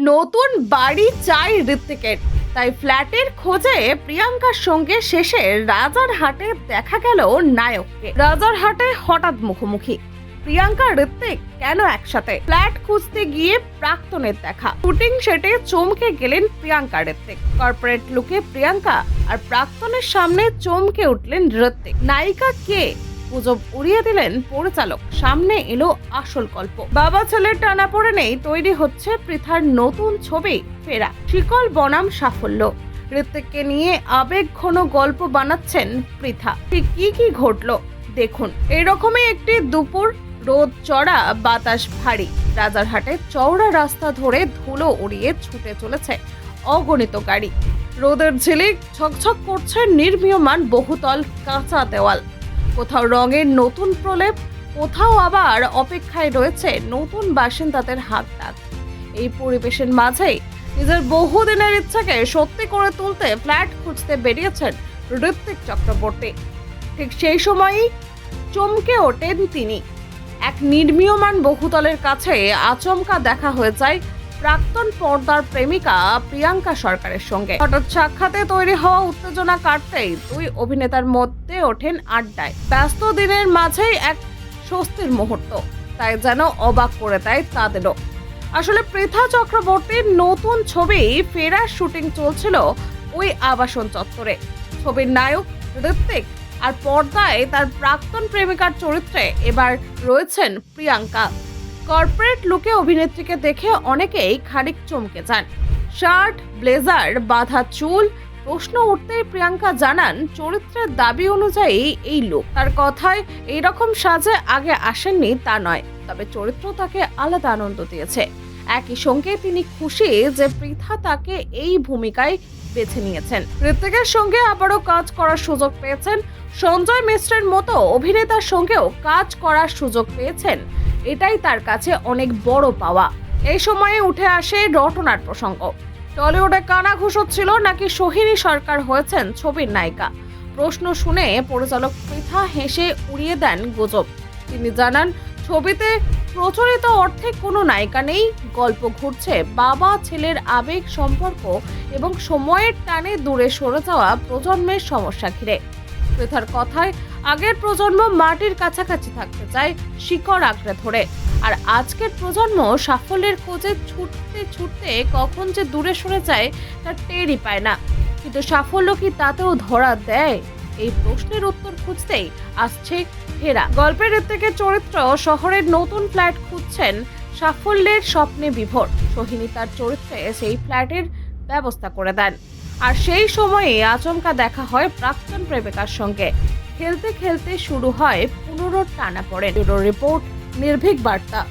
নতুন বাড়ি চাই ঋত্বিকের, তাই ফ্ল্যাটের খোঁজে প্রিয়াঙ্কার সঙ্গে শেষে রাজারহাটে দেখা গেল নায়ককে। রাজারহাটে হঠাৎ মুখোমুখি প্রিয়াঙ্কা ঋত্বিক কেন একসাথে? ফ্ল্যাট খুঁজতে গিয়ে প্রাক্তনের দেখা। শুটিং সেটে চমকে গেলেন প্রিয়াঙ্কা ঋত্বিক। কর্পোরেট লুকে প্রিয়াঙ্কা আর প্রাক্তনের সামনে চমকে উঠলেন ঋত্বিক। নায়িকা কে? গুজব উড়িয়ে দিলেন পরিচালক। সামনে এলো আসল গল্প। বাবা ছেলের টানাপোড়েনেই তৈরি হচ্ছে পৃথার নতুন ছবি ফেরা। শিকল বনাম সাফল্য। ঋত্বিককে নিয়ে আবেগঘন গল্প বানাচ্ছেন পৃথা। ঠিক কি ঘটলো দেখুন। এরকমই একটি দুপুর, রোদ চড়া, বাতাস ভারী। রাজারহাটে চওড়া রাস্তা ধরে ধুলো উড়িয়ে ছুটে চলেছে অগণিত গাড়ি। রোদের ঝিলিক ঝকঝক করছে নির্মীয়মান বহুতল কাঁচা দেওয়াল। কোথাও রঙের নতুন প্রলেপ, কোথাও আবার অপেক্ষায় রয়েছে নতুন বাসিন্দাদের হাত ডাক। এই পরিবেশের মাঝেই নিজের বহুদিনের ইচ্ছাকে সত্যি করে তুলতে ফ্ল্যাট খুঁজতে বেরিয়েছেন ঋত্বিক চক্রবর্তী। ঠিক সেই সময়ই চমকে ওঠেন তিনি। এক নির্মীয়মান বহুতলের কাছে আচমকা দেখা হয়ে যায় প্রাক্তন পর্দার প্রেমিকা প্রিয়াঙ্কা সরকারের সঙ্গে। হঠাৎ সাক্ষাতে তৈরি হওয়া উত্তেজনা কাটতেই দুই অভিনেতার মধ্যে ওঠেন আড্ডায়। ব্যস্ত দিনের মাঝেই এক স্বস্তির মুহূর্ত, তাই যেন অবাক করে দেয় তাদেরও। আসলে পৃথা চক্রবর্তীর নতুন ছবি ফেরার শুটিং চলছিল ওই আবাসন চত্বরে। ছবির নায়ক ঋত্বিক আর পর্দায় তার প্রাক্তন প্রেমিকার চরিত্রে এবার রয়েছেন প্রিয়াঙ্কা। কর্পোরেট লুকে অভিনেত্রীকে দেখে অনেকেই খানিক চমকে যান। শার্ট, ব্লেজার, বাঁধা চুল। প্রশ্ন উঠতেই প্রিয়াঙ্কা জানান চরিত্রের দাবি অনুযায়ী এই লুক। তার কথায় এইরকম সাজে আগে আসেননি তা নয়, তবে চরিত্র তাকে আলাদা আনন্দ দিয়েছে। একই সঙ্গে তিনি খুশি যে পৃথা তাকে এই ভূমিকায় বেছে নিয়েছেন। ঋত্বিকের সঙ্গে আবারও কাজ করার সুযোগ পেয়েছেন। সঞ্জয় মিশ্রের মতো অভিনেতার সঙ্গেও কাজ করার সুযোগ পেয়েছেন, এটাই তার কাছে অনেক বড় পাওয়া। এই সময়ে উঠে আসে রটনার প্রসঙ্গ। টলিউডে কানা ঘুষোচ্ছিল নাকি সোহিনী সরকার হয়েছেন ছবির নায়িকা? প্রশ্ন শুনে পরিচালক পৃথা হেসে উড়িয়ে দেন গুজব। তিনি জানান ছবিতে প্রচলিত অর্থে কোনো নায়িকা নেই। গল্প ঘুরছে বাবা ছেলের আবেগ সম্পর্ক এবং সময়ের টানে দূরে সরে যাওয়া প্রজন্মের সমস্যা ঘিরে। পৃথার কথায় আগের প্রজন্ম মাটির কাছাকাছি থাকতে চায়, শিকড় আঁকড়ে ধরে। আর আজকের প্রজন্ম সাফল্যের খোঁজে ছুটতে ছুটতে কখন যে দূরে সরে যায় তার টেরই পায় না। কিন্তু সাফল্য কি তাতেও ধরা দেয়? এই প্রশ্নের উত্তর খুঁজতেই আসছে ফেরা। গল্পের থেকে চরিত্র শহরের নতুন ফ্ল্যাট খুঁজছেন, সাফল্যের স্বপ্নে বিভোর। সোহিনী তার চরিত্রে সেই ফ্ল্যাটের ব্যবস্থা করে দেন। আর সেই সময়ে আচমকা দেখা হয় প্রাক্তন প্রেমিকার সঙ্গে। খেলতে খেলতে শুরু হয় পুনরায় টানাপোড়েন। রিপোর্ট, নির্ভীক বার্তা।